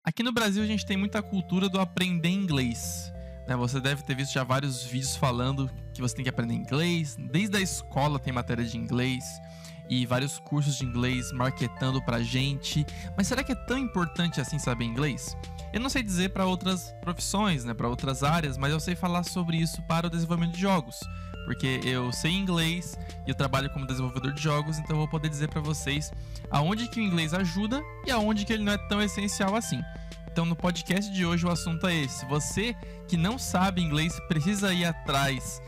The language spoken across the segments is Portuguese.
Aqui no Brasil a gente tem muita cultura do aprender inglês, né? Você deve ter visto já vários vídeos falando que você tem que aprender inglês. Desde a escola tem matéria de inglês e vários cursos de inglês marketando pra gente. Mas será que é tão importante assim saber inglês? Eu não sei dizer para outras profissões, né, para outras áreas, mas eu sei falar sobre isso para o desenvolvimento de jogos, porque eu sei inglês e eu trabalho como desenvolvedor de jogos, então eu vou poder dizer para vocês aonde que o inglês ajuda e aonde que ele não é tão essencial assim. Então no podcast de hoje o assunto é esse. Você que não sabe inglês precisa ir atrás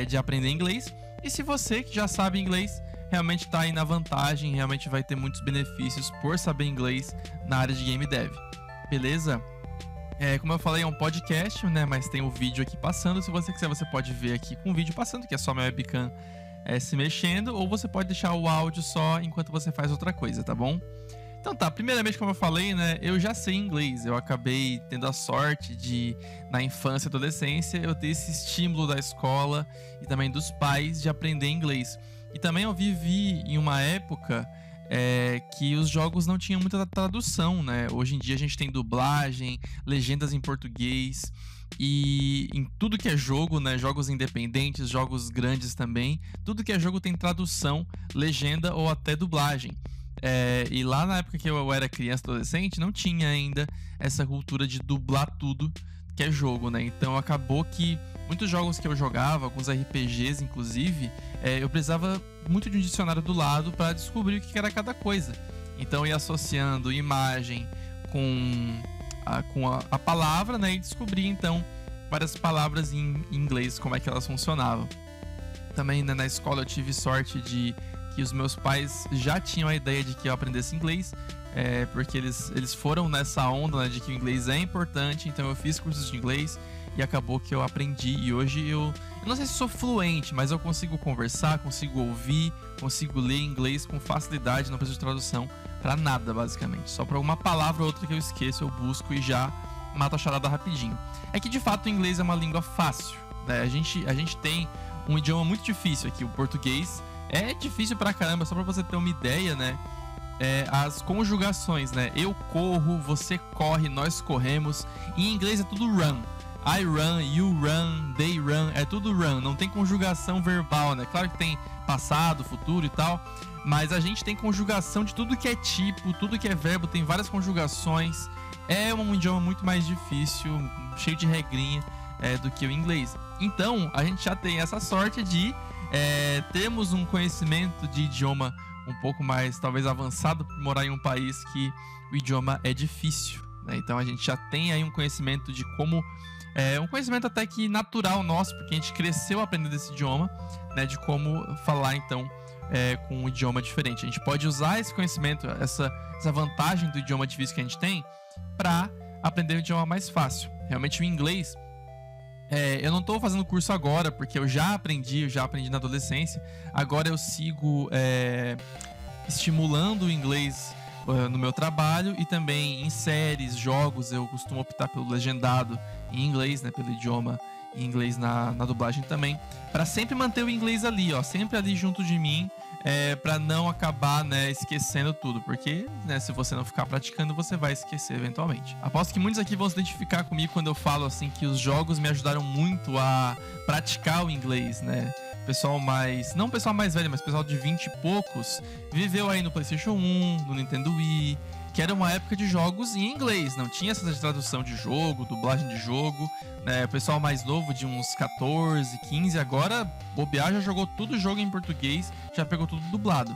de aprender inglês, e se você que já sabe inglês realmente está aí na vantagem, realmente vai ter muitos benefícios por saber inglês na área de game dev. Beleza? Como eu falei, é um podcast, né? Mas tem o vídeo aqui passando. Se você quiser, você pode ver aqui com o vídeo passando, que é só minha webcam se mexendo, ou você pode deixar o áudio só enquanto você faz outra coisa, tá bom? Então tá, primeiramente, como eu falei, né? Eu já sei inglês. Eu acabei tendo a sorte de, na infância e adolescência, eu ter esse estímulo da escola e também dos pais de aprender inglês. E também eu vivi em uma época que os jogos não tinham muita tradução, né? Hoje em dia a gente tem dublagem, legendas em português e em tudo que é jogo, né? Jogos independentes, jogos grandes também, tudo que é jogo tem tradução, legenda ou até dublagem. E lá na época que eu era criança, adolescente, não tinha ainda essa cultura de dublar tudo que é jogo, né? Então acabou que muitos jogos que eu jogava, alguns RPGs inclusive, eu precisava muito de um dicionário do lado para descobrir o que era cada coisa. Então eu ia associando imagem com a palavra, né? E descobri então várias palavras em inglês, como é que elas funcionavam. Também, né, na escola eu tive sorte de que os meus pais já tinham a ideia de que eu aprendesse inglês, porque eles foram nessa onda, né, de que o inglês é importante. Então eu fiz cursos de inglês e acabou que eu aprendi, e hoje eu não sei se sou fluente, mas eu consigo conversar, consigo ouvir, consigo ler inglês com facilidade, não preciso de tradução pra nada, basicamente. Só pra uma palavra ou outra que eu esqueço, eu busco e já mato a charada rapidinho. É que de fato o inglês é uma língua fácil, né? A gente tem um idioma muito difícil aqui, o português é difícil pra caramba. Só pra você ter uma ideia, né? As conjugações, né? Eu corro, você corre, nós corremos. Em inglês é tudo run. I run, you run, they run, é tudo run, não tem conjugação verbal, né? Claro que tem passado, futuro e tal, mas a gente tem conjugação de tudo que é tipo, tudo que é verbo, tem várias conjugações. É um idioma muito mais difícil, cheio de regrinha do que o inglês. Então, a gente já tem essa sorte de termos um conhecimento de idioma um pouco mais, talvez, avançado por morar em um país que o idioma é difícil, né? Então a gente já tem aí um conhecimento de como um conhecimento até que natural nosso, porque a gente cresceu aprendendo esse idioma, né, de como falar então com um idioma diferente. A gente pode usar esse conhecimento, essa vantagem do idioma difícil que a gente tem, para aprender um idioma mais fácil. Realmente o inglês, eu não estou fazendo curso agora, porque eu já aprendi na adolescência. Agora eu sigo estimulando o inglês no meu trabalho, e também em séries, jogos, eu costumo optar pelo legendado em inglês, né, pelo idioma em inglês na dublagem também, para sempre manter o inglês ali, ó, sempre ali junto de mim, para não acabar, né, esquecendo tudo, porque, né, se você não ficar praticando, você vai esquecer eventualmente. Aposto que muitos aqui vão se identificar comigo quando eu falo assim que os jogos me ajudaram muito a praticar o inglês, né? Pessoal mais... não pessoal mais velho, mas pessoal de 20 e poucos viveu aí no PlayStation 1, no Nintendo Wii, que era uma época de jogos em inglês, não tinha essa tradução de jogo, dublagem de jogo, né? O pessoal mais novo de uns 14, 15, agora bobear, já jogou tudo jogo em português, já pegou tudo dublado.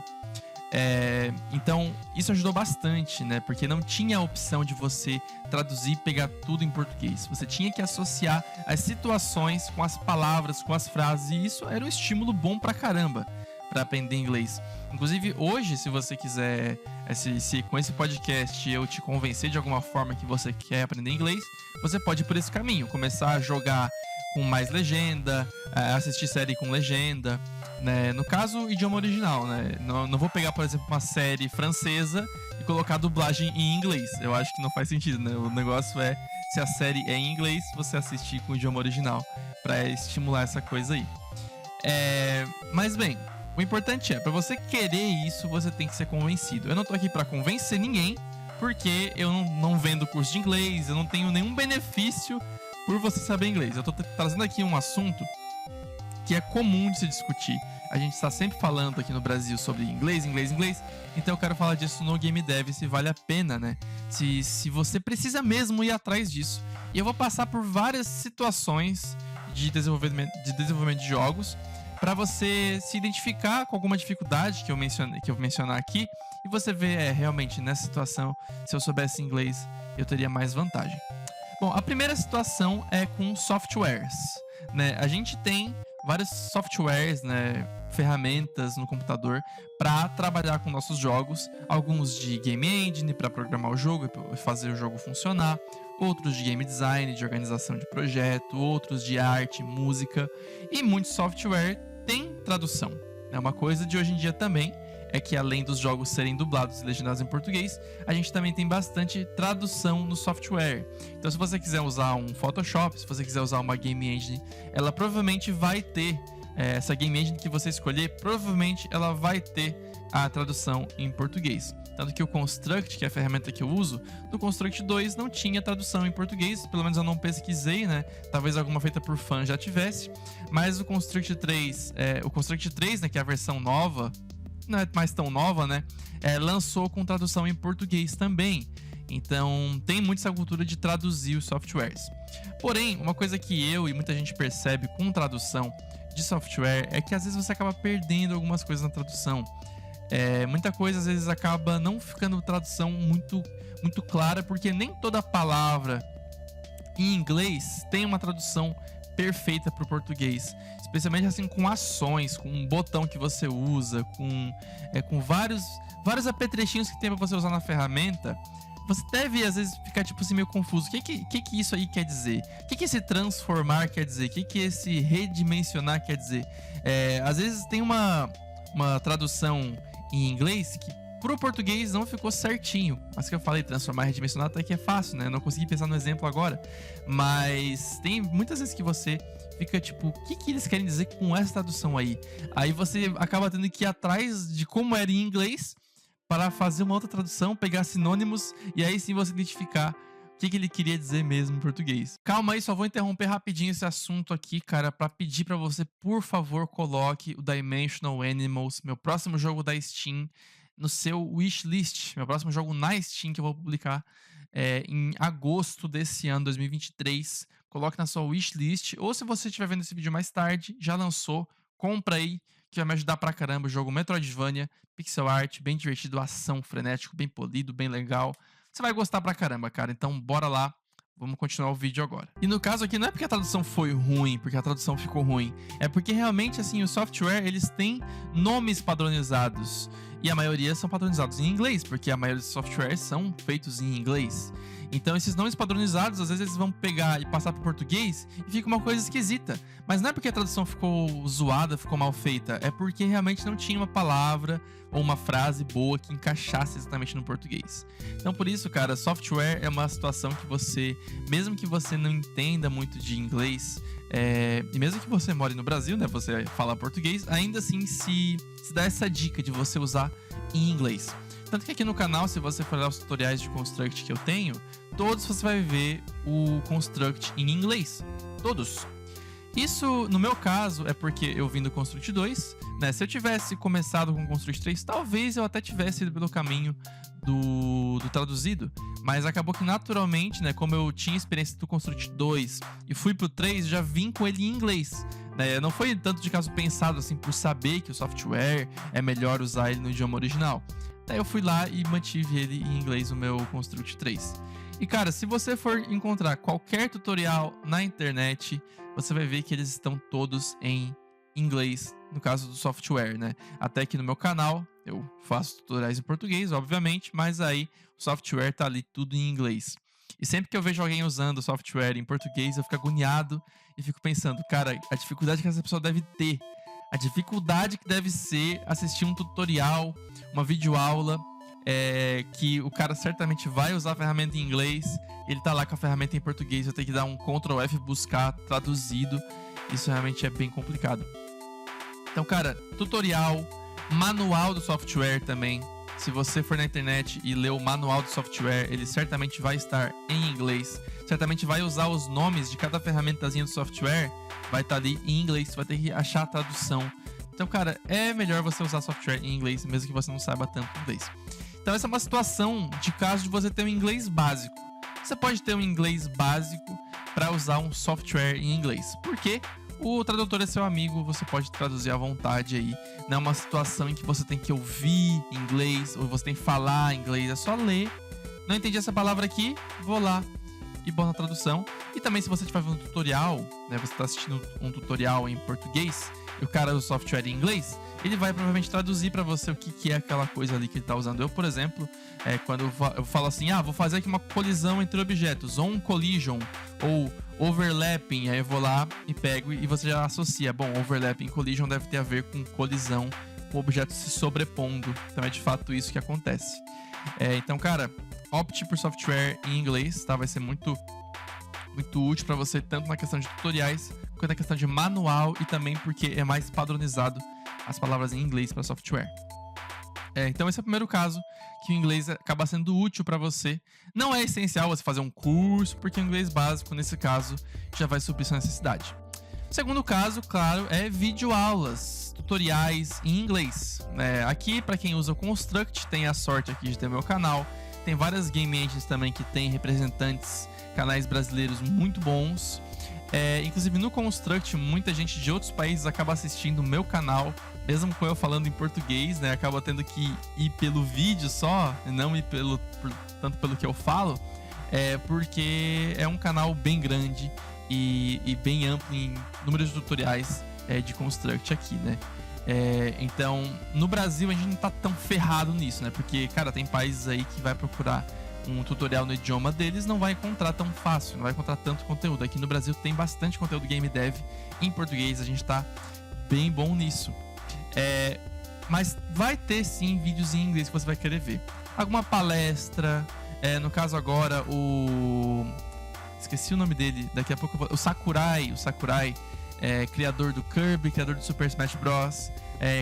Então isso ajudou bastante, né? Porque não tinha a opção de você traduzir e pegar tudo em português. Você tinha que associar as situações com as palavras, com as frases, e isso era um estímulo bom pra caramba para aprender inglês. Inclusive hoje, se você quiser, se com esse podcast eu te convencer de alguma forma que você quer aprender inglês, você pode ir por esse caminho, começar a jogar com mais legenda, assistir série com legenda, né? No caso, idioma original, né? Não vou pegar, por exemplo, uma série francesa e colocar dublagem em inglês. Eu acho que não faz sentido, né? O negócio é, se a série é em inglês, você assistir com o idioma original, para estimular essa coisa aí. Mas bem, o importante é, para você querer isso, você tem que ser convencido. Eu não tô aqui para convencer ninguém, porque eu não vendo curso de inglês, eu não tenho nenhum benefício por você saber inglês. Eu tô trazendo aqui um assunto que é comum de se discutir. A gente está sempre falando aqui no Brasil sobre inglês, então eu quero falar disso no Game Dev, se vale a pena, né? Se você precisa mesmo ir atrás disso. E eu vou passar por várias situações de desenvolvimento de jogos para você se identificar com alguma dificuldade que eu vou mencionar aqui e você ver, realmente, nessa situação, se eu soubesse inglês, eu teria mais vantagem. Bom, a primeira situação é com softwares, né? A gente tem vários softwares, né, ferramentas no computador para trabalhar com nossos jogos, alguns de game engine para programar o jogo e fazer o jogo funcionar, outros de game design, de organização de projeto, outros de arte, música, e muitos software têm tradução. É uma coisa de hoje em dia também, é que além dos jogos serem dublados e legendados em português, a gente também tem bastante tradução no software. Então, se você quiser usar um Photoshop, se você quiser usar uma Game Engine, ela provavelmente vai ter, essa Game Engine que você escolher, provavelmente ela vai ter a tradução em português. Tanto que o Construct, que é a ferramenta que eu uso, do Construct 2 não tinha tradução em português, pelo menos eu não pesquisei, né? Talvez alguma feita por fã já tivesse, mas o Construct 3, né, que é a versão nova, não é mais tão nova, né? Lançou com tradução em português também. Então, tem muito essa cultura de traduzir os softwares. Porém, uma coisa que eu e muita gente percebe com tradução de software é que às vezes você acaba perdendo algumas coisas na tradução. Muita coisa às vezes acaba não ficando tradução muito clara, porque nem toda palavra em inglês tem uma tradução perfeita para o português, especialmente assim com ações, com um botão que você usa, com vários apetrechos que tem para você usar na ferramenta. Você deve às vezes ficar tipo assim meio confuso. O que isso aí quer dizer? O que esse transformar quer dizer? O que esse redimensionar quer dizer? Às vezes tem uma tradução em inglês que pro português não ficou certinho. Mas que eu falei, transformar e redimensionar até que é fácil, né? Eu não consegui pensar no exemplo agora. Mas tem muitas vezes que você fica tipo, o que eles querem dizer com essa tradução aí? Aí você acaba tendo que ir atrás de como era em inglês para fazer uma outra tradução, pegar sinônimos e aí sim você identificar o que ele queria dizer mesmo em português. Calma aí, só vou interromper rapidinho esse assunto aqui, cara, para pedir para você, por favor, coloque o Dimensional Animals, meu próximo jogo da Steam, no seu wishlist, meu próximo jogo na Steam que eu vou publicar em agosto desse ano, 2023. Coloque na sua wishlist, ou se você estiver vendo esse vídeo mais tarde, já lançou, compra aí, que vai me ajudar pra caramba. O jogo Metroidvania, pixel art, bem divertido, ação, frenético, bem polido, bem legal. Você vai gostar pra caramba, cara. Então bora lá, vamos continuar o vídeo agora. E no caso aqui não é porque a tradução foi ruim, porque a tradução ficou ruim. É porque realmente, assim, o software, eles têm nomes padronizados. E a maioria são padronizados em inglês, porque a maioria dos softwares são feitos em inglês. Então esses nomes padronizados, às vezes eles vão pegar e passar para português e fica uma coisa esquisita. Mas não é porque a tradução ficou zoada, ficou mal feita. É porque realmente não tinha uma palavra ou uma frase boa que encaixasse exatamente no português. Então por isso, cara, software é uma situação que você, mesmo que você não entenda muito de inglês, e mesmo que você more no Brasil, né, você fala português, ainda assim se dá essa dica de você usar em inglês. Tanto que aqui no canal, se você for olhar os tutoriais de Construct que eu tenho, todos você vai ver o Construct em inglês. Todos. Isso, no meu caso, é porque eu vim do Construct 2, né? Se eu tivesse começado com o Construct 3, talvez eu até tivesse ido pelo caminho do traduzido, mas acabou que naturalmente, né, como eu tinha experiência do Construct 2 e fui pro 3, já vim com ele em inglês. Não foi tanto de caso pensado assim por saber que o software é melhor usar ele no idioma original. Daí eu fui lá e mantive ele em inglês, o meu Construct 3. E cara, se você for encontrar qualquer tutorial na internet, você vai ver que eles estão todos em inglês, no caso do software, né? Até que no meu canal eu faço tutoriais em português, obviamente, mas aí o software tá ali tudo em inglês. E sempre que eu vejo alguém usando software em português, eu fico agoniado e fico pensando, cara, a dificuldade que essa pessoa deve ter, a dificuldade que deve ser assistir um tutorial, uma videoaula, que o cara certamente vai usar a ferramenta em inglês, ele tá lá com a ferramenta em português, eu tenho que dar um Ctrl F, buscar traduzido, isso realmente é bem complicado. Então, cara, tutorial, manual do software também, Se você for na internet e ler o manual do software, ele certamente vai estar em inglês. Certamente vai usar os nomes de cada ferramentazinha do software, vai estar ali em inglês, você vai ter que achar a tradução. Então, cara, é melhor você usar software em inglês, mesmo que você não saiba tanto inglês. Então, essa é uma situação de caso de você ter um inglês básico. Você pode ter um inglês básico para usar um software em inglês. Por quê? O tradutor é seu amigo, você pode traduzir à vontade aí. Não é uma situação em que você tem que ouvir inglês ou você tem que falar inglês, é só ler. Não entendi essa palavra aqui, vou lá e boto na tradução. E também se você estiver vendo um tutorial, né, você está assistindo um tutorial em português e o cara usa o software em inglês, ele vai provavelmente traduzir para você o que é aquela coisa ali que ele está usando. Eu, por exemplo, quando eu falo assim, vou fazer aqui uma colisão entre objetos, on collision, ou overlapping, aí eu vou lá e pego e você já associa. Bom, overlapping e collision deve ter a ver com colisão, com objetos se sobrepondo. Então é de fato isso que acontece. Então, cara, opte por software em inglês, tá? Vai ser muito útil para você, tanto na questão de tutoriais, quanto na questão de manual e também porque é mais padronizado as palavras em inglês para software. Então esse é o primeiro caso que o inglês acaba sendo útil para você. Não é essencial você fazer um curso, porque o inglês básico, nesse caso, já vai suprir sua necessidade. O segundo caso, claro, é videoaulas, tutoriais em inglês. Aqui, para quem usa o Construct, tem a sorte aqui de ter meu canal. Tem várias game engines também que tem representantes, canais brasileiros muito bons. Inclusive no Construct, muita gente de outros países acaba assistindo o meu canal, mesmo com eu falando em português, né? Acaba tendo que ir pelo vídeo só, e não ir tanto pelo que eu falo, porque é um canal bem grande e bem amplo em número de tutoriais de Construct aqui, né? Então, no Brasil a gente não tá tão ferrado nisso, né? Porque, cara, tem países aí que vai procurar um tutorial no idioma deles, não vai encontrar tão fácil, não vai encontrar tanto conteúdo. Aqui no Brasil tem bastante conteúdo game dev em português, a gente tá bem bom nisso. Mas vai ter sim vídeos em inglês que você vai querer ver. Alguma palestra, no caso agora esqueci o nome dele, daqui a pouco o Sakurai, criador do Kirby, criador do Super Smash Bros,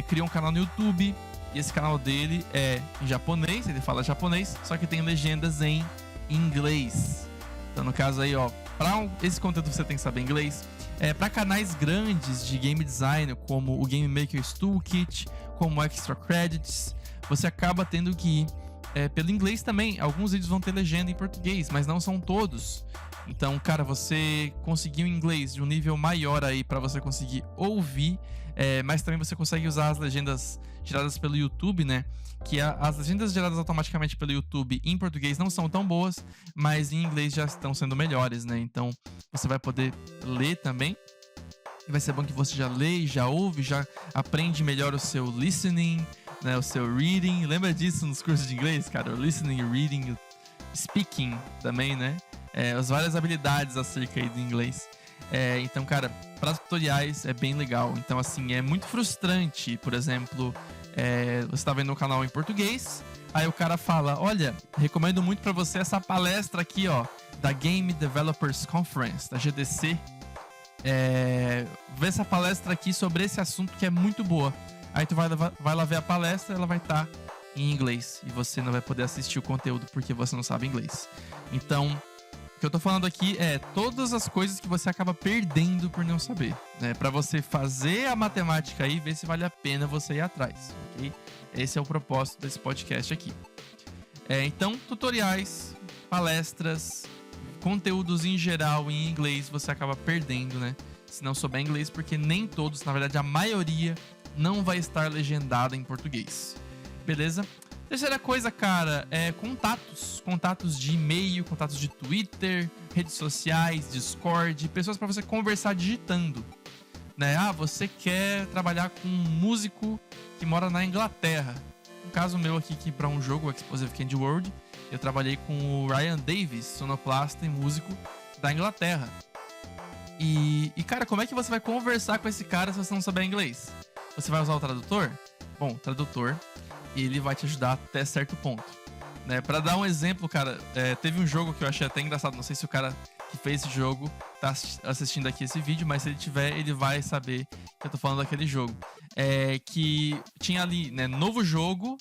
criou um canal no YouTube. E esse canal dele é em japonês, ele fala japonês, só que tem legendas em inglês. Então, no caso aí, para esse conteúdo você tem que saber inglês. Para canais grandes de game design, como o Game Maker's Toolkit, como o Extra Credits, você acaba tendo que ir pelo inglês também. Alguns vídeos vão ter legenda em português, mas não são todos. Então, cara, você conseguir um inglês de um nível maior aí para você conseguir ouvir, mas também você consegue usar as legendas geradas pelo YouTube, né? Que as legendas geradas automaticamente pelo YouTube em português não são tão boas, mas em inglês já estão sendo melhores, né? Então você vai poder ler também. E vai ser bom que você já lê, já ouve, já aprende melhor o seu listening, né? O seu reading. Lembra disso nos cursos de inglês, cara? O listening, reading, speaking também, né? As várias habilidades acerca aí do inglês. Então, cara, para tutoriais é bem legal. Então, assim, é muito frustrante, por exemplo, você tá vendo um canal em português, aí o cara fala, olha, recomendo muito para você essa palestra aqui, da Game Developers Conference, da GDC. Vê essa palestra aqui sobre esse assunto que é muito boa. Aí tu vai lá ver a palestra, ela vai estar em inglês e você não vai poder assistir o conteúdo porque você não sabe inglês. Então, o que eu tô falando aqui é todas as coisas que você acaba perdendo por não saber, né? Pra você fazer a matemática aí e ver se vale a pena você ir atrás, ok? Esse é o propósito desse podcast aqui. Então, tutoriais, palestras, conteúdos em geral em inglês você acaba perdendo, né? Se não souber inglês, porque nem todos, na verdade a maioria, não vai estar legendada em português. Beleza? Terceira coisa, cara, contatos de e-mail, contatos de Twitter, redes sociais, Discord, pessoas para você conversar digitando, né? Você quer trabalhar com um músico que mora na Inglaterra. No caso meu aqui, que para um jogo, o Explosive Candy World, eu trabalhei com o Ryan Davis, sonoplasta e músico da Inglaterra. E cara, como é que você vai conversar com esse cara se você não souber inglês? Você vai usar o tradutor? Bom, tradutor, ele vai te ajudar até certo ponto, né? Pra dar um exemplo, cara, teve um jogo que eu achei até engraçado, não sei se o cara que fez esse jogo tá assistindo aqui esse vídeo, mas se ele tiver, ele vai saber que eu tô falando daquele jogo. Que tinha ali, né, novo jogo,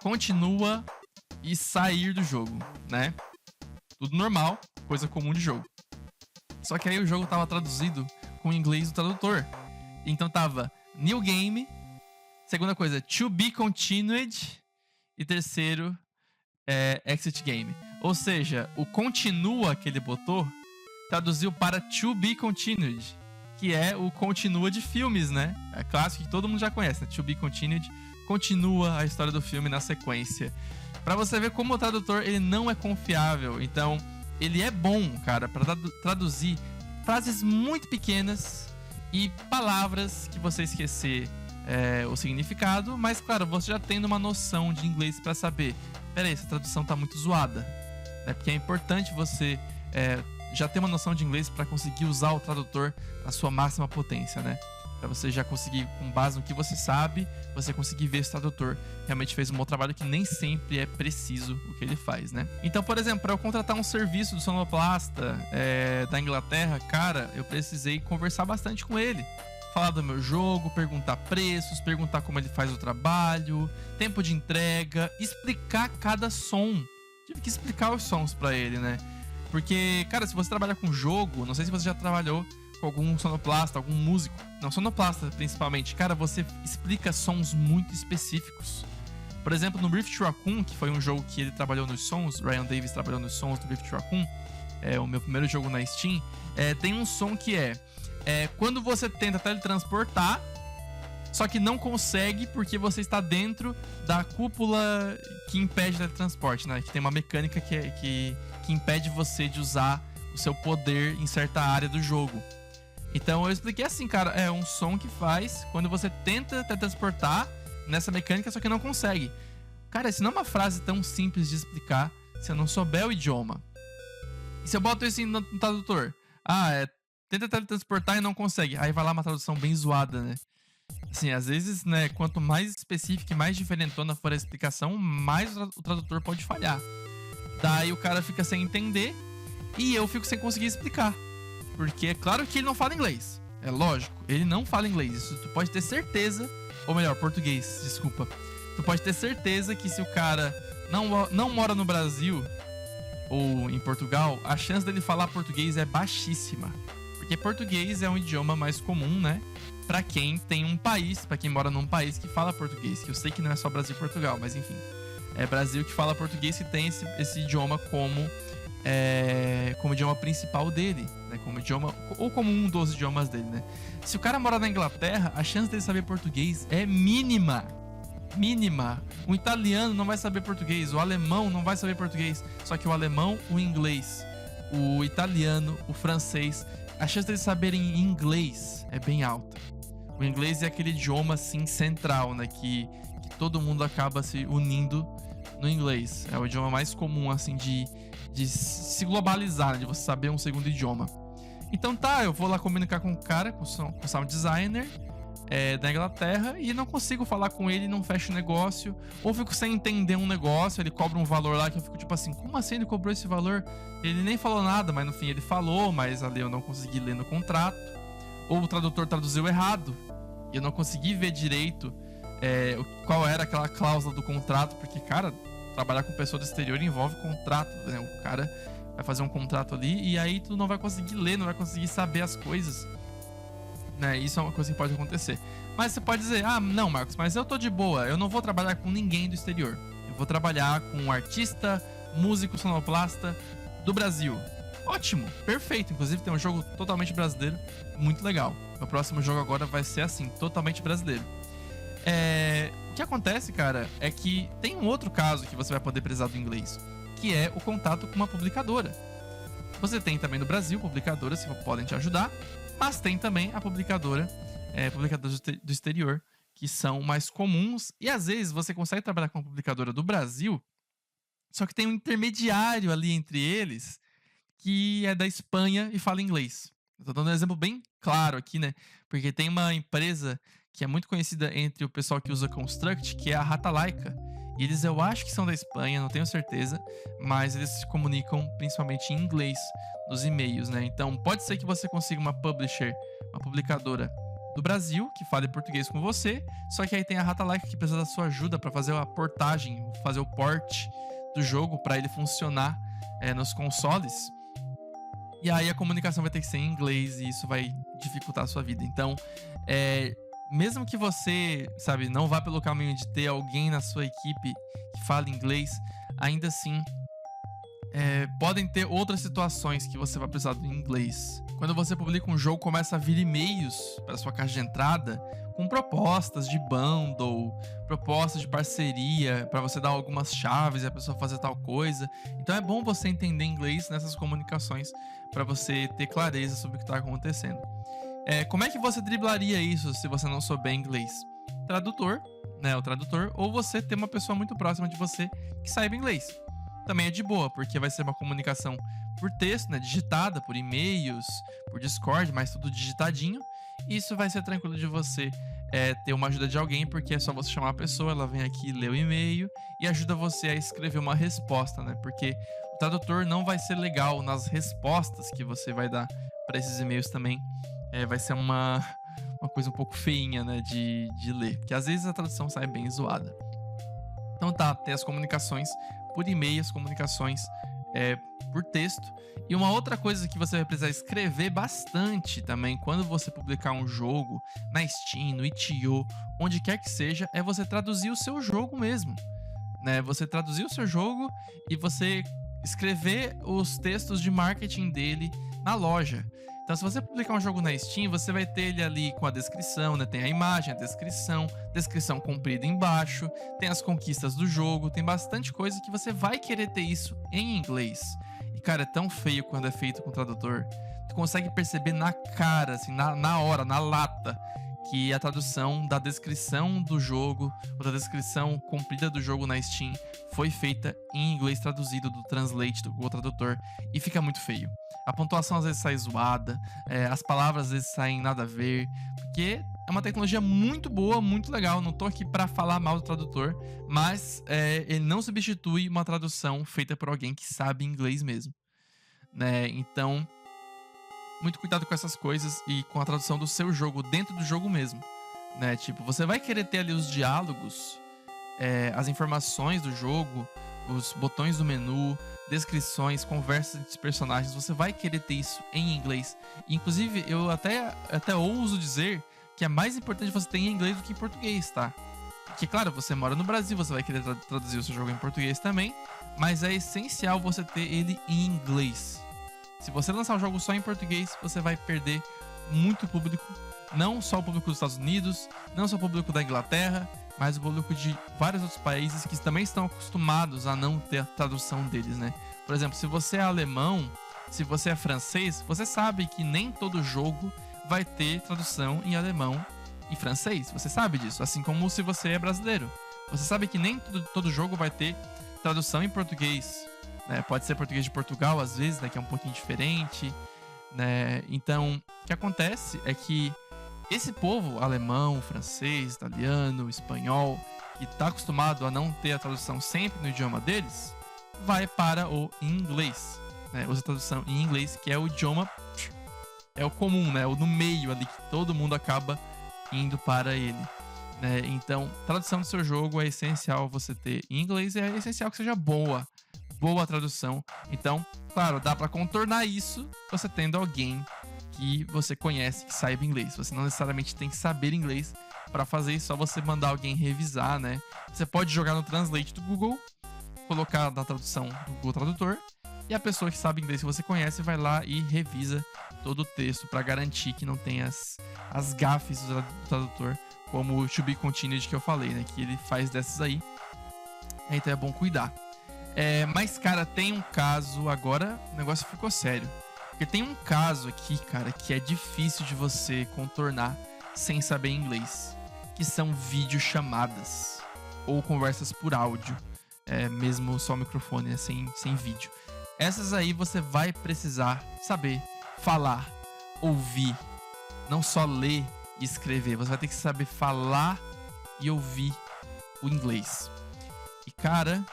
continua e sair do jogo, né? Tudo normal, coisa comum de jogo. Só que aí o jogo tava traduzido com o inglês do tradutor. Então tava New Game, segunda coisa, To Be Continued, e terceiro, Exit Game. Ou seja, o continua que ele botou traduziu para To Be Continued, que é o continua de filmes, né? É clássico que todo mundo já conhece, né? To Be Continued, continua a história do filme na sequência. Pra você ver como o tradutor, ele não é confiável. Então, ele é bom, cara, pra traduzir frases muito pequenas e palavras que você esquecer o significado, mas, claro, você já tendo uma noção de inglês pra saber, peraí, essa tradução tá muito zoada, né? Porque é importante você já ter uma noção de inglês pra conseguir usar o tradutor na sua máxima potência, né? Pra você já conseguir, com base no que você sabe, você conseguir ver se o tradutor realmente fez um bom trabalho, que nem sempre é preciso o que ele faz, né? Então, por exemplo, para eu contratar um serviço do sonoplasta da Inglaterra, cara, eu precisei conversar bastante com ele. Falar do meu jogo, perguntar preços, perguntar como ele faz o trabalho, tempo de entrega, explicar cada som. Tive que explicar os sons pra ele, né? Porque, cara, se você trabalha com jogo, não sei se você já trabalhou com algum sonoplasta, algum músico. Não, sonoplasta principalmente. Cara, você explica sons muito específicos. Por exemplo, no Rift Raccoon, que foi um jogo que ele trabalhou nos sons, Ryan Davis trabalhou nos sons do Rift Raccoon, o meu primeiro jogo na Steam, tem um som que quando você tenta teletransportar, só que não consegue porque você está dentro da cúpula que impede o teletransporte, né? Que tem uma mecânica que impede você de usar o seu poder em certa área do jogo. Então eu expliquei assim, cara, é um som que faz quando você tenta teletransportar nessa mecânica, só que não consegue. Cara, isso não é uma frase tão simples de explicar se eu não souber o idioma. E se eu boto isso no tradutor? Tenta teletransportar e não consegue. Aí vai lá uma tradução bem zoada, né? Assim, às vezes, né, quanto mais específica e mais diferentona for a explicação, mais o tradutor pode falhar. Daí o cara fica sem entender e eu fico sem conseguir explicar. Porque é claro que ele não fala inglês. É lógico, ele não fala inglês. Isso tu pode ter certeza. Ou melhor, português, desculpa. Tu pode ter certeza que se o cara não mora no Brasil ou em Portugal, a chance dele falar português é baixíssima. Porque português é um idioma mais comum, né? Pra quem tem um país, pra quem mora num país que fala português. Que eu sei que não é só Brasil e Portugal, mas enfim. É Brasil que fala português, que tem esse idioma como idioma principal dele, né? Como idioma, ou como um dos idiomas dele, né? Se o cara mora na Inglaterra, a chance dele saber português é mínima. Mínima. O italiano não vai saber português, o alemão não vai saber português. Só que o alemão, o inglês, o italiano, o francês, a chance deles saberem inglês é bem alta. O inglês é aquele idioma assim central, né? Que todo mundo acaba se unindo no inglês. É o idioma mais comum assim de se globalizar, né? De você saber um segundo idioma. Então tá, eu vou lá comunicar com o cara, com o sound designer da Inglaterra, e não consigo falar com ele, não fecho o negócio, ou fico sem entender um negócio, ele cobra um valor lá que eu fico tipo assim, como assim ele cobrou esse valor? Ele nem falou nada, mas no fim ele falou, mas ali eu não consegui ler no contrato, ou o tradutor traduziu errado, e eu não consegui ver direito qual era aquela cláusula do contrato, porque, cara, trabalhar com pessoa do exterior envolve contrato, né? O cara vai fazer um contrato ali e aí tu não vai conseguir ler, não vai conseguir saber as coisas, né? Isso é uma coisa que pode acontecer. Mas você pode dizer, não, Marcos, mas eu tô de boa, eu não vou trabalhar com ninguém do exterior. Eu vou trabalhar com um artista, músico, sonoplasta do Brasil. Ótimo, perfeito. Inclusive tem um jogo totalmente brasileiro, muito legal. Meu próximo jogo agora vai ser assim, totalmente brasileiro. O que acontece, cara, é que tem um outro caso que você vai poder precisar do inglês, que é o contato com uma publicadora. Você tem também no Brasil publicadoras que podem te ajudar, mas tem também a publicadoras do exterior, que são mais comuns, e às vezes você consegue trabalhar com uma publicadora do Brasil, só que tem um intermediário ali entre eles, que é da Espanha e fala inglês. Eu tô dando um exemplo bem claro aqui, né? Porque tem uma empresa que é muito conhecida entre o pessoal que usa Construct, que é a Ratalaika. E eles, eu acho que são da Espanha, não tenho certeza, mas eles se comunicam principalmente em inglês nos e-mails, né? Então, pode ser que você consiga uma publisher, uma publicadora do Brasil que fale português com você, só que aí tem a Ratalaika que precisa da sua ajuda para fazer a portagem, fazer o port do jogo para ele funcionar nos consoles. E aí a comunicação vai ter que ser em inglês e isso vai dificultar a sua vida. Então, mesmo que você, sabe, não vá pelo caminho de ter alguém na sua equipe que fale inglês, ainda assim, podem ter outras situações que você vai precisar do inglês. Quando você publica um jogo, começa a vir e-mails para sua caixa de entrada com propostas de bundle, propostas de parceria, para você dar algumas chaves e a pessoa fazer tal coisa. Então é bom você entender inglês nessas comunicações para você ter clareza sobre o que está acontecendo. Como é que você driblaria isso se você não souber inglês? Tradutor, né? O tradutor, ou você ter uma pessoa muito próxima de você que saiba inglês. Também é de boa, porque vai ser uma comunicação por texto, né? Digitada, por e-mails, por Discord, mas tudo digitadinho. E isso vai ser tranquilo de você ter uma ajuda de alguém, porque é só você chamar a pessoa, ela vem aqui, lê o e-mail e ajuda você a escrever uma resposta, né? Porque o tradutor não vai ser legal nas respostas que você vai dar para esses e-mails também. Vai ser uma coisa um pouco feinha, né, de ler, porque às vezes a tradução sai bem zoada. Então tem as comunicações por e-mail, as comunicações por texto. E uma outra coisa que você vai precisar escrever bastante também quando você publicar um jogo na Steam, no itch.io, onde quer que seja, é você traduzir o seu jogo mesmo, né? Você traduzir o seu jogo e você escrever os textos de marketing dele na loja. Então, se você publicar um jogo na Steam, você vai ter ele ali com a descrição, né? Tem a imagem, a descrição comprida embaixo, tem as conquistas do jogo, tem bastante coisa que você vai querer ter isso em inglês. E, cara, é tão feio quando é feito com tradutor. Tu consegue perceber na cara, assim, na hora, na lata, que a tradução da descrição do jogo, ou da descrição comprida do jogo na Steam, foi feita em inglês traduzido do Translate, do Google Tradutor, e fica muito feio. A pontuação às vezes sai zoada, as palavras às vezes saem nada a ver, porque é uma tecnologia muito boa, muito legal. Não tô aqui pra falar mal do tradutor, mas ele não substitui uma tradução feita por alguém que sabe inglês mesmo, né? Então, muito cuidado com essas coisas e com a tradução do seu jogo dentro do jogo mesmo, né? Tipo, você vai querer ter ali os diálogos, as informações do jogo, os botões do menu, descrições, conversas entre os personagens. Você vai querer ter isso em inglês. Inclusive, eu até ouso dizer que é mais importante você ter em inglês do que em português, tá? Porque, claro, você mora no Brasil, você vai querer traduzir o seu jogo em português também, mas é essencial você ter ele em inglês. Se você lançar um jogo só em português, você vai perder muito público. Não só o público dos Estados Unidos, não só o público da Inglaterra, mas o público de vários outros países que também estão acostumados a não ter a tradução deles, né? Por exemplo, se você é alemão, se você é francês, você sabe que nem todo jogo vai ter tradução em alemão e francês. Você sabe disso, assim como se você é brasileiro. Você sabe que nem todo jogo vai ter tradução em português, né? Pode ser português de Portugal, às vezes, né? Que é um pouquinho diferente, né? Então, o que acontece é que esse povo alemão, francês, italiano, espanhol, que está acostumado a não ter a tradução sempre no idioma deles, vai para o inglês, né? Usa a tradução em inglês, que é o idioma, é o comum, né? O no meio ali, que todo mundo acaba indo para ele, né? Então, tradução do seu jogo é essencial você ter em inglês, e é essencial que seja boa tradução. Então, claro, dá para contornar isso você tendo alguém que você conhece, que saiba inglês. Você não necessariamente tem que saber inglês para fazer isso, só você mandar alguém revisar, né? Você pode jogar no Translate do Google, colocar na tradução do Google Tradutor, e a pessoa que sabe inglês que você conhece vai lá e revisa todo o texto para garantir que não tem as gafes do tradutor, como o To Be Continued que eu falei, né? Que ele faz dessas aí. Então é bom cuidar. Mas, cara, tem um caso agora, o negócio ficou sério. Porque tem um caso aqui, cara, que é difícil de você contornar sem saber inglês, que são videochamadas ou conversas por áudio, mesmo só o microfone, né, sem vídeo. Essas aí você vai precisar saber falar, ouvir, não só ler e escrever. Você vai ter que saber falar e ouvir o inglês. E, cara,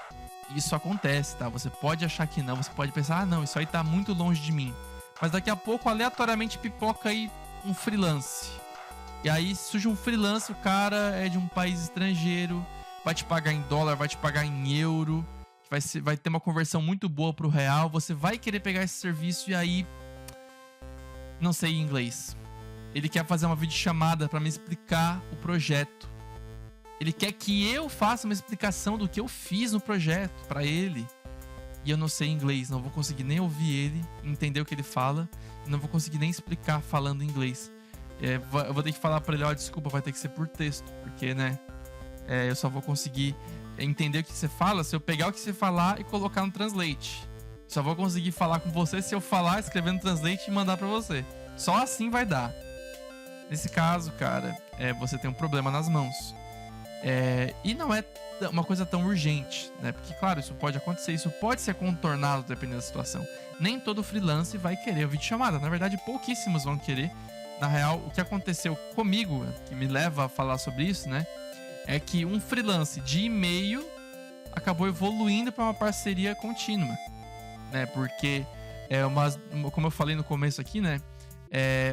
isso acontece, tá? Você pode achar que não, você pode pensar, ah, não, isso aí tá muito longe de mim. Mas daqui a pouco, aleatoriamente, pipoca aí um freelance, E aí surge um freelance, o cara é de um país estrangeiro, vai te pagar em dólar, vai te pagar em euro, vai ter uma conversão muito boa pro real, você vai querer pegar esse serviço e aí não sei inglês. Ele quer fazer uma videochamada para me explicar o projeto. Ele quer que eu faça uma explicação do que eu fiz no projeto para ele. E eu não sei inglês, não vou conseguir nem ouvir ele, entender o que ele fala, não vou conseguir nem explicar falando inglês. Eu vou ter que falar para ele, ó, desculpa, vai ter que ser por texto, porque, né, eu só vou conseguir entender o que você fala se eu pegar o que você falar e colocar no Translate. Só vou conseguir falar com você se eu falar, escrever no Translate e mandar para você. Só assim vai dar. Nesse caso, cara, você tem um problema nas mãos. E não é uma coisa tão urgente, né? Porque, claro, isso pode acontecer, isso pode ser contornado dependendo da situação. Nem todo freelance vai querer o videochamada. Na verdade, pouquíssimos vão querer. Na real, o que aconteceu comigo, que me leva a falar sobre isso, né? É que um freelance de e-mail acabou evoluindo para uma parceria contínua, né? Porque, como eu falei no começo aqui, né?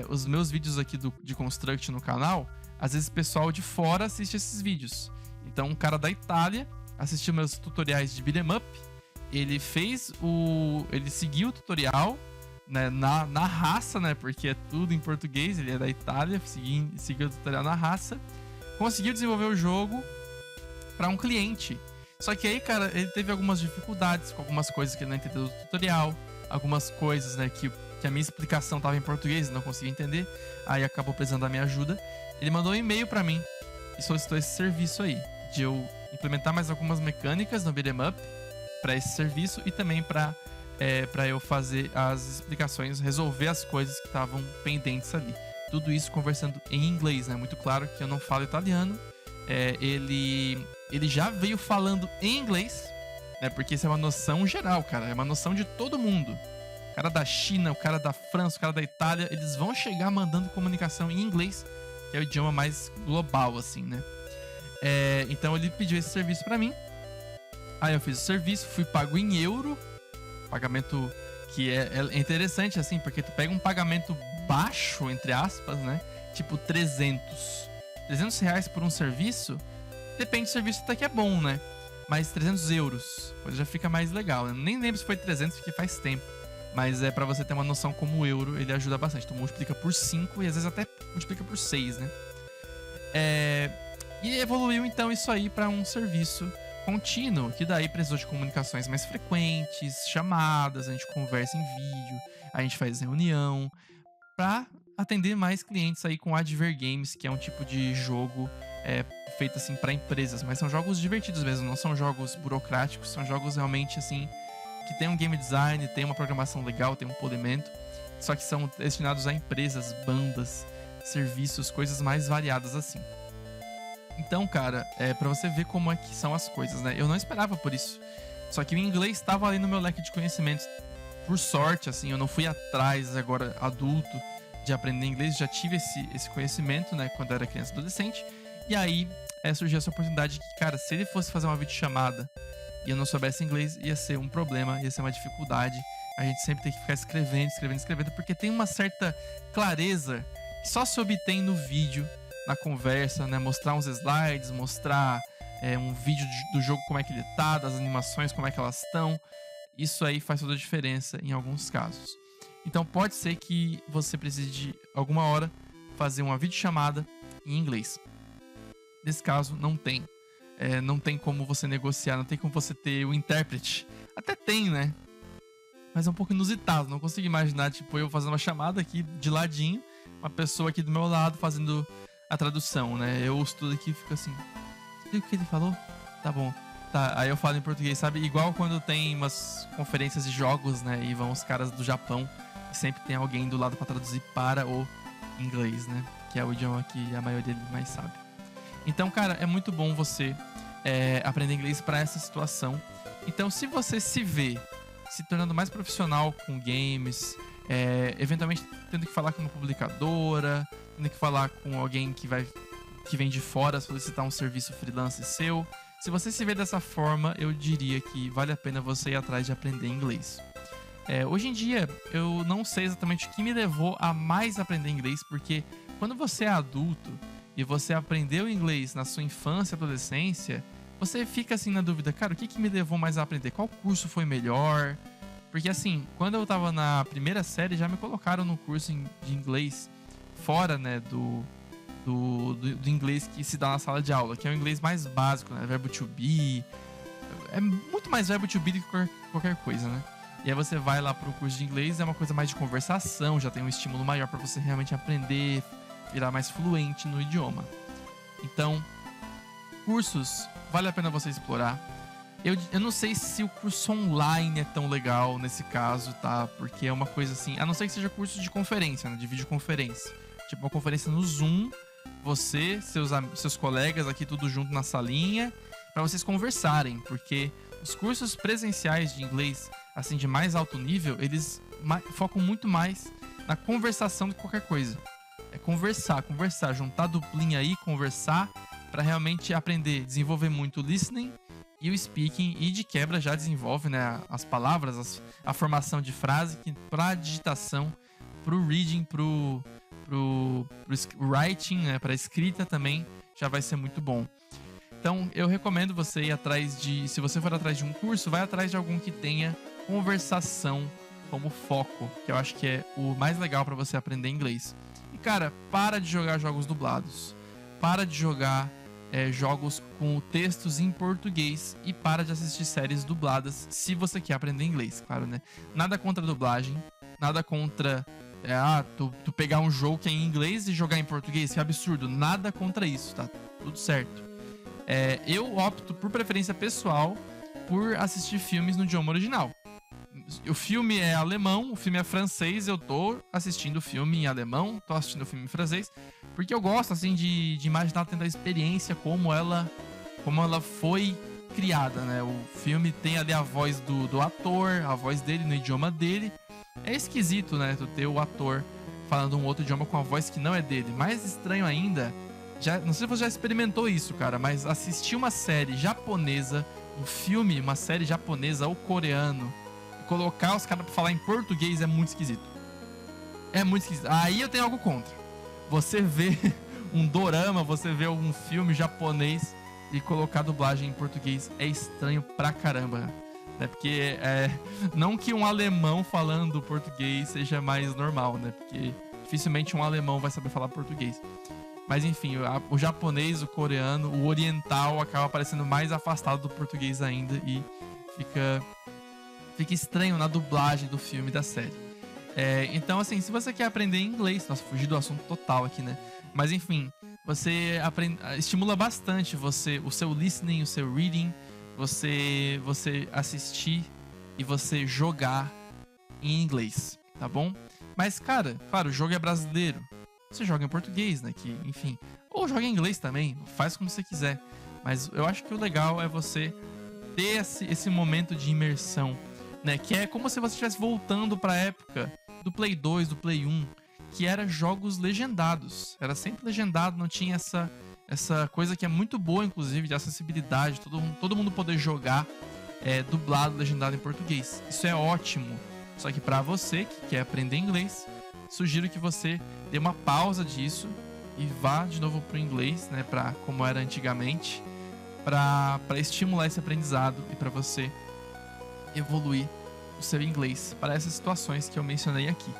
Os meus vídeos aqui de Construct no canal, às vezes o pessoal de fora assiste esses vídeos. Então, um cara da Itália assistiu meus tutoriais de beat'em up. Ele seguiu o tutorial, né, na raça, né? Porque é tudo em português. Ele é da Itália, seguiu o tutorial na raça. Conseguiu desenvolver o jogo para um cliente. Só que aí, cara, ele teve algumas dificuldades com algumas coisas que ele não entendeu do tutorial. Algumas coisas, né, que a minha explicação estava em português e não conseguia entender. Aí acabou precisando da minha ajuda. Ele mandou um e-mail para mim e solicitou esse serviço aí, de eu implementar mais algumas mecânicas no beat'em up para esse serviço e também para eu fazer as explicações, resolver as coisas que estavam pendentes ali. Tudo isso conversando em inglês, né? Muito claro que eu não falo italiano. Ele já veio falando em inglês, né? Porque isso é uma noção geral, cara. É uma noção de todo mundo. O cara da China, o cara da França, o cara da Itália, eles vão chegar mandando comunicação em inglês, que é o idioma mais global, assim, né? Então ele pediu esse serviço pra mim. Aí eu fiz o serviço, fui pago em euro. Pagamento que é interessante, assim, porque tu pega um pagamento baixo, entre aspas, né? Tipo 300 reais por um serviço. Depende do serviço, até que é bom, né? Mas 300 euros, coisa já fica mais legal. Eu nem lembro se foi 300, porque faz tempo. Mas pra você ter uma noção como o euro, ele ajuda bastante. Tu multiplica por 5 e às vezes até multiplica por 6, né? E evoluiu então isso aí para um serviço contínuo, que daí precisou de comunicações mais frequentes, chamadas, a gente conversa em vídeo, a gente faz reunião, para atender mais clientes aí com Adver Games, que é um tipo de jogo feito assim para empresas, mas são jogos divertidos mesmo, não são jogos burocráticos, são jogos realmente assim que tem um game design, tem uma programação legal, tem um polimento, só que são destinados a empresas, bandas, serviços, coisas mais variadas assim. Então, cara, pra você ver como é que são as coisas, né? Eu não esperava por isso. Só que o inglês estava ali no meu leque de conhecimentos. Por sorte, assim, eu não fui atrás agora, adulto, de aprender inglês. Já tive esse conhecimento, né? Quando eu era criança e adolescente. E aí, surgiu essa oportunidade que, cara, se ele fosse fazer uma videochamada e eu não soubesse inglês, ia ser um problema, ia ser uma dificuldade. A gente sempre tem que ficar escrevendo, porque tem uma certa clareza que só se obtém no vídeo, na conversa, né? Mostrar uns slides, mostrar um vídeo do jogo, como é que ele tá, das animações, como é que elas estão. Isso aí faz toda a diferença em alguns casos. Então pode ser que você precise de alguma hora fazer uma videochamada em inglês. Nesse caso, não tem. Não tem como você negociar, não tem como você ter o intérprete. Até tem, né? Mas é um pouco inusitado, não consigo imaginar, tipo, eu fazendo uma chamada aqui de ladinho, uma pessoa aqui do meu lado fazendo a tradução, né? Eu ouço tudo aqui e fico assim, sabe o que ele falou? Tá bom. Tá, aí eu falo em português, sabe? Igual quando tem umas conferências de jogos, né? E vão os caras do Japão e sempre tem alguém do lado pra traduzir para o inglês, né? Que é o idioma que a maioria mais sabe. Então, cara, é muito bom você aprender inglês pra essa situação. Então, se você se vê se tornando mais profissional com games, eventualmente tendo que falar com uma publicadora, tendo que falar com alguém que vem de fora solicitar um serviço freelance seu. Se você se vê dessa forma, eu diria que vale a pena você ir atrás de aprender inglês. Hoje em dia, eu não sei exatamente o que me levou a mais aprender inglês, porque quando você é adulto e você aprendeu inglês na sua infância e adolescência, você fica assim na dúvida, cara, o que me levou mais a aprender? Qual curso foi melhor? Porque assim, quando eu tava na primeira série, já me colocaram no curso de inglês fora, né, do inglês que se dá na sala de aula, que é o inglês mais básico, né, verbo to be. É muito mais verbo to be do que qualquer coisa, né? E aí você vai lá pro curso de inglês, é uma coisa mais de conversação, já tem um estímulo maior para você realmente aprender, virar mais fluente no idioma. Então, cursos, vale a pena você explorar. Eu não sei se o curso online é tão legal nesse caso, tá? Porque é uma coisa assim, a não ser que seja curso de conferência, né? De videoconferência. Tipo uma conferência no Zoom, você, seus colegas aqui tudo junto na salinha, para vocês conversarem. Porque os cursos presenciais de inglês, assim, de mais alto nível, eles focam muito mais na conversação do que qualquer coisa. É conversar, juntar duplinha aí, conversar, para realmente aprender, desenvolver muito o listening e o speaking, e de quebra já desenvolve, né, as palavras, a formação de frase, que para digitação, pro reading, pro writing, né, para escrita também já vai ser muito bom. Então eu recomendo você ir atrás se você for atrás de um curso, vai atrás de algum que tenha conversação como foco, que eu acho que é o mais legal para você aprender inglês. E cara, para de jogar jogos dublados, para de jogar jogos com textos em português e para de assistir séries dubladas se você quer aprender inglês, claro, né? Nada contra a dublagem, nada contra tu pegar um jogo que é em inglês e jogar em português, que é absurdo, nada contra isso, tá tudo certo. Eu opto, por preferência pessoal, por assistir filmes no idioma original. O filme é alemão, o filme é francês, eu tô assistindo o filme em alemão, tô assistindo o filme em francês, porque eu gosto, assim, de imaginar, tendo a experiência, como ela foi criada, né? O filme tem ali a voz do ator, a voz dele no idioma dele. É esquisito, né? Tu ter o ator falando um outro idioma com a voz que não é dele. Mais estranho ainda, não sei se você já experimentou isso, cara, mas assistir uma série japonesa, uma série japonesa ou coreano, colocar os caras pra falar em português é muito esquisito. É muito esquisito. Aí eu tenho algo contra. Você vê um dorama, você vê um filme japonês e colocar dublagem em português é estranho pra caramba. Né? Porque não que um alemão falando português seja mais normal, né? Porque dificilmente um alemão vai saber falar português. Mas enfim, o japonês, o coreano, o oriental acaba parecendo mais afastado do português ainda e fica estranho na dublagem do filme e da série. Então, assim, se você quer aprender inglês... Nossa, fugi do assunto total aqui, né? Mas, enfim, você estimula bastante o seu listening, o seu reading, você assistir e você jogar em inglês, tá bom? Mas, cara, claro, o jogo é brasileiro. Você joga em português, né? Que, enfim... Ou joga em inglês também, faz como você quiser. Mas eu acho que o legal é você ter esse momento de imersão, né? Que é como se você estivesse voltando para a época do Play 2, do Play 1, que era jogos legendados. Era sempre legendado, não tinha essa coisa que é muito boa, inclusive, de acessibilidade, todo mundo poder jogar dublado, legendado em português. Isso é ótimo. Só que para você que quer aprender inglês, sugiro que você dê uma pausa disso e vá de novo pro inglês, né? Para como era antigamente, para estimular esse aprendizado e para você evoluir o seu inglês para essas situações que eu mencionei aqui.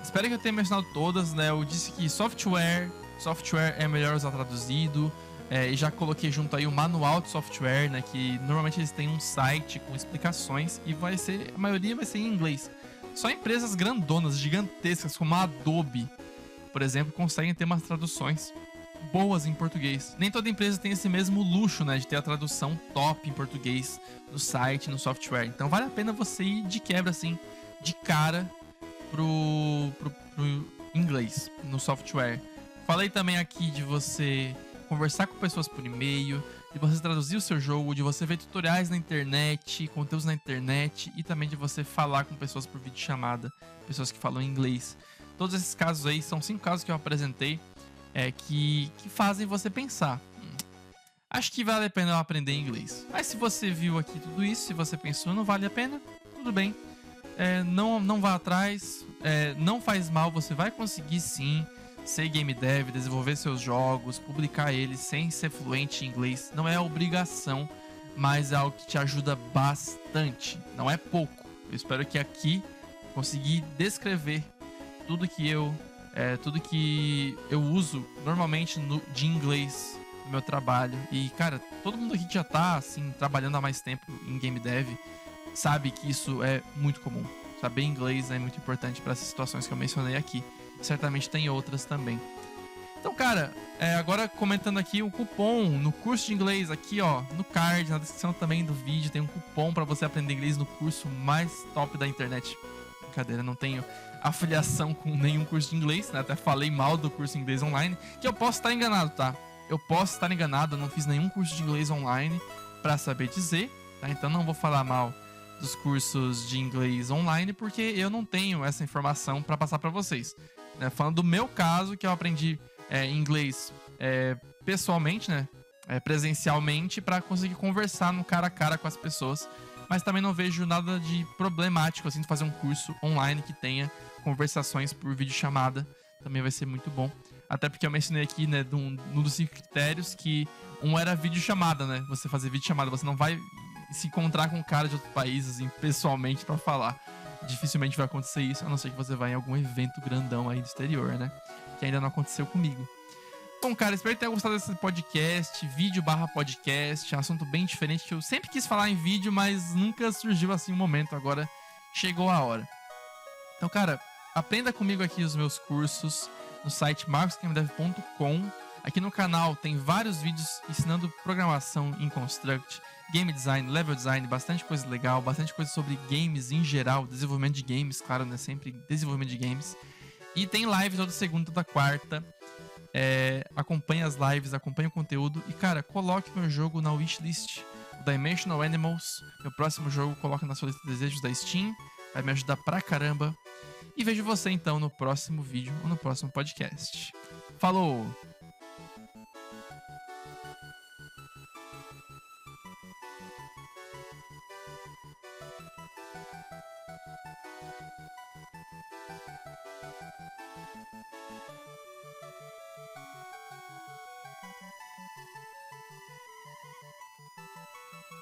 Espero que eu tenha mencionado todas, né? Eu disse que software é melhor usar traduzido, e já coloquei junto aí o manual de software, né? Que normalmente eles têm um site com explicações e a maioria vai ser em inglês. Só empresas grandonas, gigantescas, como a Adobe, por exemplo, conseguem ter umas traduções boas em português. Nem toda empresa tem esse mesmo luxo, né, de ter a tradução top em português no site, no software. Então vale a pena você ir de quebra, assim, de cara pro inglês no software. Falei também aqui de você conversar com pessoas por e-mail, de você traduzir o seu jogo, de você ver tutoriais na internet, conteúdos na internet e também de você falar com pessoas por videochamada, pessoas que falam inglês. Todos esses casos aí são 5 casos que eu apresentei que fazem você pensar. Acho que vale a pena eu aprender inglês. Mas se você viu aqui tudo isso, se você pensou não vale a pena, tudo bem. Não vá atrás, não faz mal, você vai conseguir sim. ser game dev, desenvolver seus jogos, publicar eles sem ser fluente em inglês, não é obrigação, mas é algo que te ajuda bastante. Não é pouco. Eu espero que aqui consegui descrever tudo que eu uso normalmente de inglês no meu trabalho. E, cara, todo mundo aqui que já tá, assim, trabalhando há mais tempo em game dev sabe que isso é muito comum. Saber inglês é muito importante para essas situações que eu mencionei aqui. Certamente tem outras também. Então, cara, agora comentando aqui o cupom no curso de inglês, aqui ó, no card, na descrição também do vídeo, tem um cupom para você aprender inglês no curso mais top da internet. Brincadeira, não tenho afiliação com nenhum curso de inglês, né? Até falei mal do curso de inglês online, que eu posso estar enganado, tá? Eu posso estar enganado, eu não fiz nenhum curso de inglês online para saber dizer, tá? Então não vou falar mal dos cursos de inglês online, porque eu não tenho essa informação para passar para vocês. Né? Falando do meu caso, que eu aprendi inglês pessoalmente, né? Presencialmente, para conseguir conversar no cara a cara com as pessoas. Mas também não vejo nada de problemático assim de fazer um curso online que tenha conversações por videochamada. Também vai ser muito bom. Até porque eu mencionei aqui, né, num dos 5 critérios que um era videochamada, né? Você fazer videochamada, você não vai se encontrar com um cara de outro país, assim, pessoalmente pra falar. Dificilmente vai acontecer isso, a não ser que você vá em algum evento grandão aí do exterior, né? Que ainda não aconteceu comigo. Bom, cara, espero que tenha gostado desse podcast, vídeo/podcast, um assunto bem diferente que eu sempre quis falar em vídeo, mas nunca surgiu assim um momento, agora chegou a hora. Então, cara, aprenda comigo aqui os meus cursos no site marcosgamedev.com. Aqui no canal tem vários vídeos ensinando programação em Construct, game design, level design, bastante coisa legal, bastante coisa sobre games em geral, desenvolvimento de games, claro, né? Sempre desenvolvimento de games. E tem live toda segunda, toda quarta. Acompanhe as lives, acompanhe o conteúdo. E, cara, coloque meu jogo na wishlist. O Dimensional Animals, meu próximo jogo, coloca na sua lista de desejos da Steam. Vai me ajudar pra caramba. E vejo você, então, no próximo vídeo ou no próximo podcast. Falou!